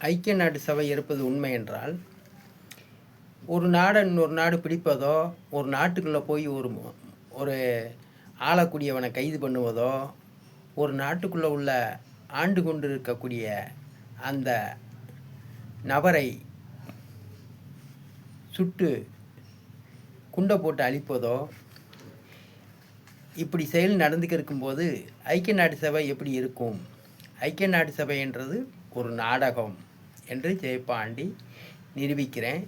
ஐக்கிய நாடு சபை இருப்பது உண்மை என்றால், ஒரு நாடை இன்னொரு நாடு பிடிப்பதோ, ஒரு நாட்டுக்குள்ளே போய் ஒரு ஆளக்கூடியவனை கைது பண்ணுவதோ, ஒரு நாட்டுக்குள்ளே உள்ள ஆண்டு கொண்டு இருக்கக்கூடிய அந்த நபரை சுட்டு குண்டை போட்டு அழிப்பதோ, இப்படி செயல் நடந்துக்க இருக்கும்போது ஐக்கிய நாடு சபை எப்படி இருக்கும்? ஐக்கிய நாடு சபை என்றது ஒரு நாடகம் என்று ஜெயபாண்டி நிரூபிக்கிறேன்.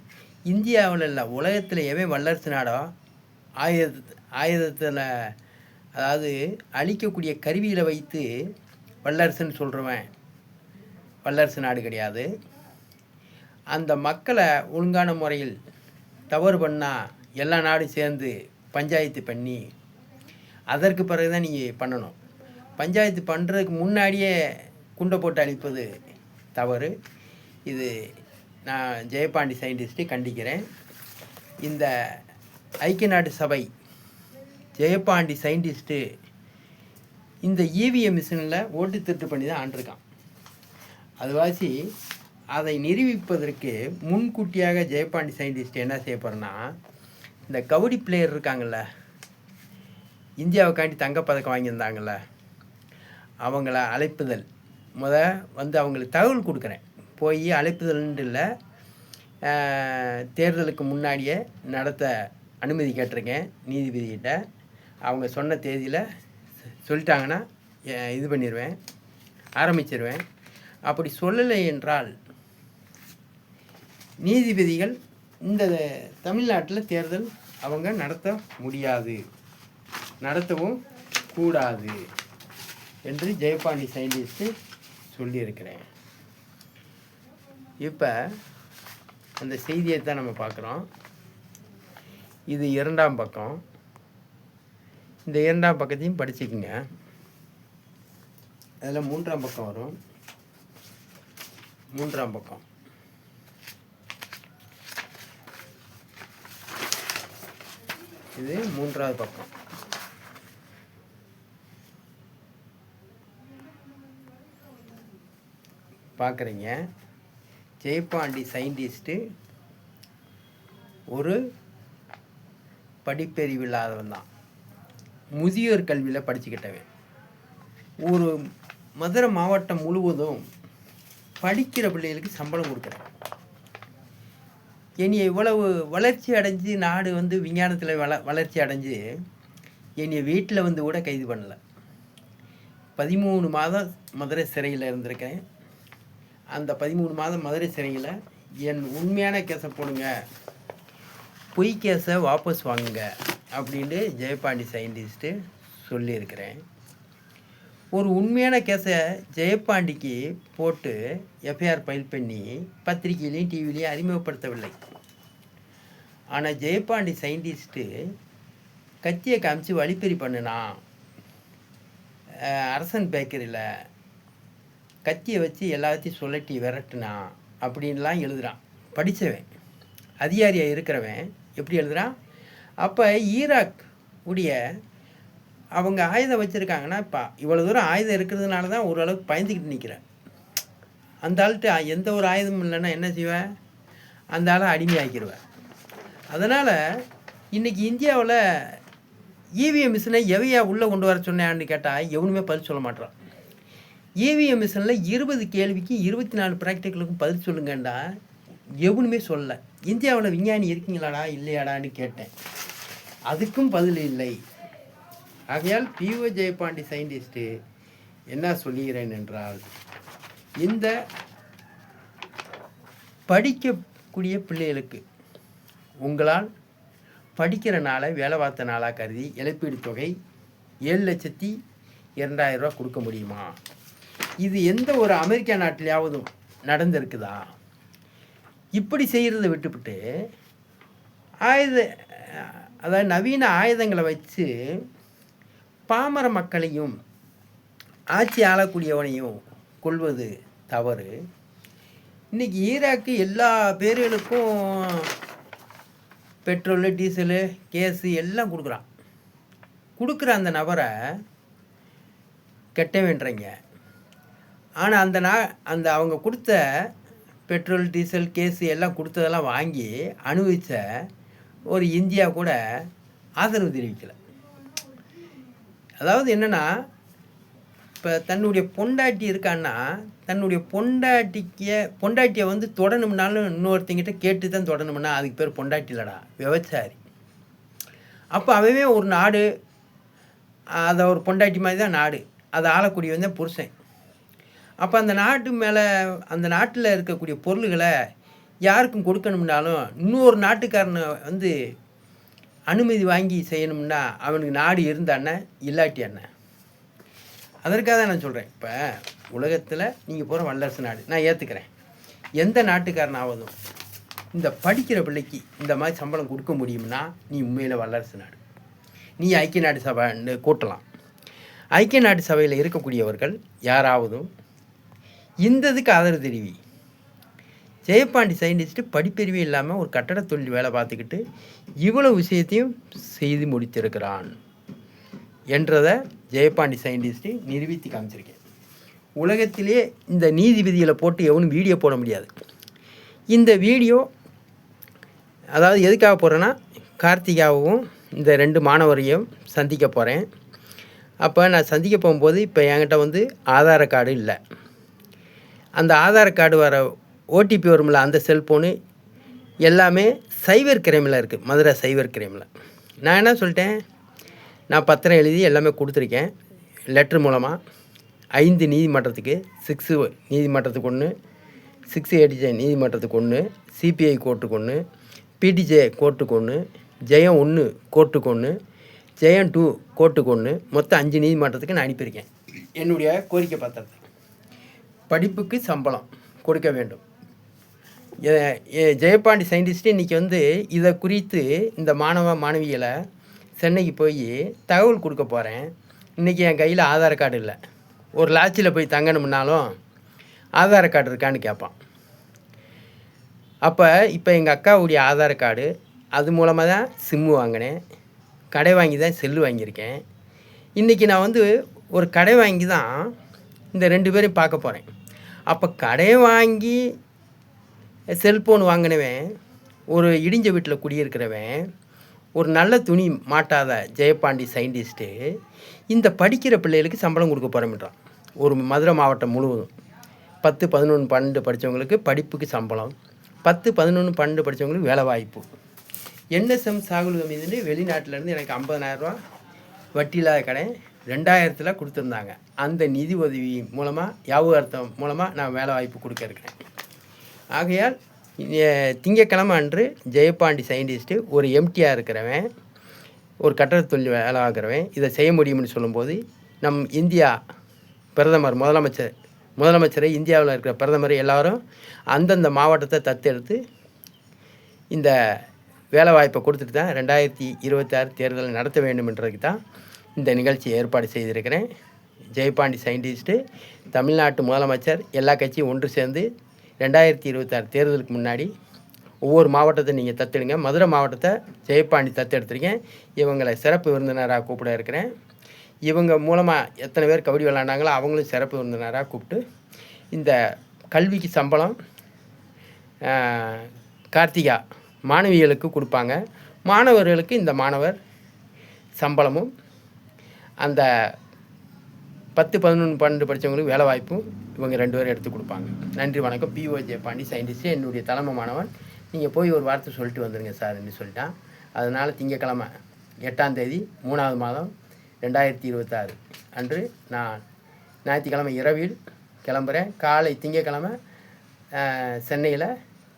இந்தியாவில் இல்லை, உலகத்தில் எவன் வல்லரசு நாடோ ஆயுதத்தில், அதாவது அழிக்கக்கூடிய கருவியில் வைத்து வல்லரசுன்னு சொல்கிறவன் வல்லரசு நாடு கிடையாது. அந்த மக்களை ஒழுங்கான முறையில் தவறு பண்ணால் எல்லா நாடும் சேர்ந்து பஞ்சாயத்து பண்ணி அதற்கு பிறகு தான் நீங்கள் பண்ணணும். பஞ்சாயத்து பண்ணுறதுக்கு முன்னாடியே குண்டை போட்டு அழிப்பது தவறு. இது நான் ஜெயபாண்டி சயின்டிஸ்ட்டு கண்டிக்கிறேன். இந்த ஐக்கிய நாடு சபை ஜெயபாண்டி சயின்டிஸ்ட்டு இந்த இவிஎம் மிஷினில் ஓட்டு திருட்டு பண்ணி தான் ஆண்டிருக்கான். அதுவாசி அதை நிரூபிப்பதற்கு முன்கூட்டியாக ஜெயபாண்டி சயின்டிஸ்ட் என்ன செய்ய போகிறேன்னா, இந்த கபடி பிளேயர் இருக்காங்கள்ல, இந்தியாவுக்காண்டி தங்கப்பதக்கம் வாங்கியிருந்தாங்கள்ல, அவங்கள அழைப்புதல் அவங்களுக்கு தகவல் கொடுக்குறேன். போய் அழைப்புதல்ன்ட்டு இல்லை, தேர்தலுக்கு முன்னாடியே நடத்த அனுமதி கேட்டிருக்கேன் நீதிபதிக்கிட்ட. அவங்க சொன்ன தேதியில் சொல்லிட்டாங்கன்னா இது பண்ணிடுவேன், ஆரம்பிச்சிருவேன். அப்படி சொல்லலை என்றால் நீதிபதிகள் இந்த தமிழ்நாட்டில் தேர்தல் அவங்க நடத்த முடியாது, நடத்தவும் கூடாது என்று ஜெயபாண்டி சயின்டிஸ்ட்டு சொல்லியிருக்கிறேன். இப்போ அந்த செய்தியை தான் நம்ம பார்க்குறோம். இது 2ஆம் பக்கம். இந்த 2ஆம் பக்கத்தையும் படிச்சுக்குங்க. அதில் 3ஆம் பக்கம் வரும். 3ஆம் பக்கம் இது 3வது பக்கம். பார்க்குறீங்க, ஜெயபாண்டி சயின்டிஸ்ட்டு ஒரு படிப்பறிவு இல்லாதவன் தான், முதியோர் கல்வியில் படிச்சுக்கிட்டவன். ஒரு மதுரை மாவட்டம் முழுவதும் படிக்கிற பிள்ளைகளுக்கு சம்பளம் கொடுக்குறேன். என்னைய இவ்வளவு வளர்ச்சி அடைஞ்சு நாடு விஞ்ஞானத்தில் வளர்ச்சி அடைஞ்சு என்னைய வீட்டில் கூட கைது பண்ணலை. 13 மாதம் மதுரை சிறையில் இருந்திருக்கேன். அந்த 13 மாதம் மதுரை சிறையில் என் உண்மையான கேஸை போடுங்க, பொய் கேஸை வாபஸ் வாங்குங்க அப்படின்ட்டு ஜெயபாண்டி சயின்டிஸ்ட்டு சொல்லியிருக்கிறேன். ஒரு உண்மையான கேஸை ஜெயபாண்டிக்கு போட்டு எஃப்ஐஆர் ஃபைல் பண்ணி பத்திரிகையிலையும் டிவிலையும் அறிமுகப்படுத்தவில்லை. ஆனால் ஜெயபாண்டி சயின்டிஸ்ட்டு கத்தியை காமிச்சு வழிப்பறி பண்ணுனா, அரசன் பேக்கரியில் கத்தியை வச்சு எல்லாத்தையும் சொல்லட்டி விரட்டுனா அப்படின்லாம் எழுதுகிறான். படித்தவன், அதிகாரியாக இருக்கிறவன் எப்படி எழுதுகிறான்? அப்போ ஈராக் உடைய அவங்க ஆயுதம் வச்சுருக்காங்கன்னா, இப்போ இவ்வளோ தூரம் ஆயுதம் இருக்கிறதுனால தான் ஓரளவுக்கு பயந்துக்கிட்டு நிற்கிறேன். அந்த ஆள்கிட்ட எந்த ஒரு ஆயுதமும் இல்லைன்னா என்ன செய்வேன்? அந்த ஆளை அடிமையாக்கிடுவேன். அதனால் இன்றைக்கி இந்தியாவில் இவிஎம் மிஷினை எவையா உள்ளே கொண்டு வர சொன்னான்னு கேட்டால் எவனுமே பதில் சொல்ல மாட்டான். இவிஎம் மிஷினில் 20 கேள்விக்கு 24 ப்ராக்டிக்கலுக்கும் பதில் சொல்லுங்கண்டா எவனுமே சொல்லலை. இந்தியாவில் விஞ்ஞானி இருக்கீங்களாடா இல்லையாடான்னு கேட்டேன், அதுக்கும் பதில் இல்லை. ஆகையால் பிஓ ஜெயபாண்டி சயின்டிஸ்ட்டு என்ன சொல்லுகிறேன் என்றால், இந்த படிக்கக்கூடிய பிள்ளைகளுக்கு உங்களால் படிக்கிற நாளை வேலை பார்த்த நாளாக கருதி இழப்பீடு தொகை 7,02,000 ரூபா கொடுக்க முடியுமா? இது எந்த ஒரு அமெரிக்கா நாட்டிலையாவதும் நடந்திருக்குதா? இப்படி செய்கிறத விட்டுவிட்டு அதாவது நவீன ஆயுதங்களை வச்சு பாமர மக்களையும் ஆட்சி ஆளக்கூடியவனையும் கொள்வது தவறு. இன்றைக்கி ஈராக்கு எல்லா பேர்களுக்கும் பெட்ரோலு, டீசலு, கேஸு எல்லாம் கொடுக்குற அந்த நபரை கெட்ட வேண்டுறீங்க. ஆனால் அந்த அவங்க கொடுத்த பெட்ரோல் டீசல் கேஸு எல்லாம் கொடுத்ததெல்லாம் வாங்கி அனுபவித்த ஒரு இந்தியா கூட ஆதரவு தெரிவிக்கலை. அதாவது என்னென்னா, இப்போ தன்னுடைய பொண்டாட்டி இருக்கான்னா தன்னுடைய பொண்டாட்டியை வந்து தொடணும்னாலும் இன்னொருத்தங்கிட்ட கேட்டு தான் தொடணும்னா அதுக்கு பேர் பொண்டாட்டி இல்லைடா, விபச்சாரி. அப்போ அவவே ஒரு நாடு, அதை ஒரு பொண்டாட்டி மாதிரி தான் நாடு, அதை ஆளக்கூடியவன் தான் புருஷன். அப்போ அந்த நாட்டு மேலே, அந்த நாட்டில் இருக்கக்கூடிய பொருள்களை யாருக்கும் கொடுக்கணும்னாலும் இன்னொரு நாட்டுக்காரனை வந்து அனுமதி வாங்கி செய்யணும்னா அவனுக்கு நாடு இருந்தானே இல்லாட்டி என்ன. அதற்காக தான் நான் சொல்கிறேன். இப்போ உலகத்தில் நீங்கள் போகிற வல்லரசு நாடு நான் ஏற்றுக்கிறேன். எந்த நாட்டுக்காரனாவதும் இந்த படிக்கிற பிள்ளைக்கு இந்த மாதிரி சம்பளம் கொடுக்க முடியும்னா நீ உண்மையில் வல்லரசு நாடு. நீ ஐக்கிய நாடு சபைன்னு கூட்டலாம். ஐக்கிய நாடு சபையில் இருக்கக்கூடியவர்கள் யாராவதும் இந்த இதுக்கு ஆதரவு தெரிவி. ஜெயபாண்டி சயின்டிஸ்ட்டு படிப்பறிவே இல்லாமல் ஒரு கட்டட தொழில் வேலை பார்த்துக்கிட்டு இவ்வளோ விஷயத்தையும் செய்து முடித்திருக்கிறான் என்றதை ஜெயபாண்டி சயின்டிஸ்ட்டு நிரூபித்து காமிச்சிருக்கேன். உலகத்திலே இந்த நீதிபதிகளை போட்டு எவனும் வீடியோ போட முடியாது. இந்த வீடியோ அதாவது எதுக்காக போகிறேன்னா, கார்த்திகாவும் இந்த 2 மாணவரையும் சந்திக்க போகிறேன். அப்போ நான் சந்திக்க போகும்போது இப்போ என்கிட்ட வந்து ஆதார கார்டு இல்லை. அந்த ஆதார் கார்டு வர ஓடிபி வரும்ல, அந்த செல்ஃபோனு எல்லாமே சைபர் கிரைமில் இருக்குது, மதுரை சைபர் கிரைமில். நான் என்ன சொல்லிட்டேன், நான் பத்திரம் எழுதி எல்லாமே கொடுத்துருக்கேன் லெட்ரு மூலமாக. 5 நீதிமன்றத்துக்கு, 6 நீதிமன்றத்துக்கு 1, 6 ADJ நீதிமன்றத்துக்கு 1, CPI கோர்ட்டுக்கு 1, PTJ கோர்ட்டுக்கு 1, ஜெயம் 1 கோர்ட்டுக்கு 1, ஜெயம் 2 கோர்ட்டுக்கு 1, மொத்தம் 5 நீதிமன்றத்துக்கு நான் அனுப்பியிருக்கேன் என்னுடைய கோரிக்கை பத்திரத்தை. படிப்புக்கு சம்பளம் கொடுக்க வேண்டும். ஜெயபாண்டி சயின்டிஸ்ட்டு இன்றைக்கி வந்து இதை குறித்து இந்த மாணவிகளை சென்னைக்கு போய் தகவல் கொடுக்க போகிறேன். இன்றைக்கி என் கையில் ஆதார் கார்டு இல்லை. ஒரு லாட்சியில் போய் தங்கணும்னாலும் ஆதார் கார்டு இருக்கான்னு கேட்பான். அப்போ இப்போ எங்கள் அக்காவுடைய ஆதார் கார்டு, அது மூலமாக தான் சிம்மு வாங்கினேன், கடை வாங்கி தான் செல்லு வாங்கியிருக்கேன். இன்றைக்கி நான் வந்து ஒரு கடை வாங்கி தான் இந்த 2 பேரையும் பார்க்க போகிறேன். அப்போ கடை வாங்கி செல்ஃபோன் வாங்கினவன், ஒரு இடிஞ்ச வீட்டில் குடியிருக்கிறவன், ஒரு நல்ல துணி மாட்டாத ஜெயபாண்டி சயின்டிஸ்ட்டு இந்த படிக்கிற பிள்ளைகளுக்கு சம்பளம் கொடுக்க போகிறோம்ன்றான். ஒரு மதுரை மாவட்டம் முழுவதும் 10, 11, 12 படித்தவங்களுக்கு படிப்புக்கு சம்பளம், 10, 11, 12 படித்தவங்களுக்கு வேலை வாய்ப்பு. NSM சாகுல் ஹமீதுன்னு வெளிநாட்டிலேருந்து எனக்கு 50,000 ரூபா வட்டி இல்லாத கடை 2000 கொடுத்துருந்தாங்க. அந்த நிதி உதவி மூலமாக, யாபகர்த்தம் மூலமாக நான் வேலை வாய்ப்பு கொடுக்க இருக்கிறேன். ஆகையால் திங்கக்கிழமை அன்று ஜெயபாண்டி சயின்டிஸ்ட்டு ஒரு எம்டியாக இருக்கிறவன், ஒரு கட்டட தொழில் வேலை ஆகிறவன் இதை செய்ய முடியும்னு சொல்லும்போது, நம் இந்தியா பிரதமர், முதலமைச்சரை, இந்தியாவில் இருக்கிற பிரதமர் எல்லோரும் அந்தந்த மாவட்டத்தை தத்தெடுத்து இந்த வேலை வாய்ப்பை கொடுத்துட்டு தான் 2026 தேர்தலை நடத்த வேண்டும்ன்றதுக்கு தான் இந்த நிகழ்ச்சி ஏற்பாடு செய்திருக்கிறேன். ஜெயபாண்டி சயின்டிஸ்ட்டு, தமிழ்நாட்டு முதலமைச்சர், எல்லா கட்சியும் ஒன்று சேர்ந்து 2026 தேர்தலுக்கு முன்னாடி ஒவ்வொரு மாவட்டத்தை நீங்கள் தத்தெடுங்க. மதுரை மாவட்டத்தை ஜெயபாண்டி தத்தெடுத்துருக்கேன். இவங்களை சிறப்பு விருந்தினராக கூப்பிட இருக்கிறேன். இவங்க மூலமாக எத்தனை பேர் கபடி விளாண்டாங்களோ அவங்களும் சிறப்பு விருந்தினராக கூப்பிட்டு இந்த கல்விக்கு சம்பளம் கார்த்திகா மாணவிகளுக்கு கொடுப்பாங்க. மாணவர்களுக்கு இந்த மாணவர் சம்பளமும், அந்த 10, 11, 12 படித்தவங்களுக்கு வேலை வாய்ப்பும் இவங்க 2 பேரும் எடுத்து கொடுப்பாங்க. நன்றி, வணக்கம். PO ஜெயபாண்டி சயின்டிஸ்ட்டு என்னுடைய தலைமை மாணவன். நீங்கள் போய் ஒரு வார்த்தை சொல்லிட்டு வந்துடுங்க சார்ன்னு சொல்லிட்டான். அதனால் திங்கக்கிழமை 8ஆம் தேதி 3வது மாதம் 2026 அன்று நான் ஞாயிற்றுக்கிழமை இரவில் கிளம்புறேன். காலை திங்கக்கிழமை சென்னையில்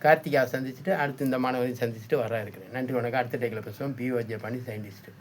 கார்த்திகாவை சந்திச்சுட்டு அடுத்து இந்த மாணவரையும் சந்திச்சுட்டு வர இருக்கிறேன். நன்றி, வணக்கம். அடுத்த டேக்கில் பேசுவோம். PO Jayapandi scientist.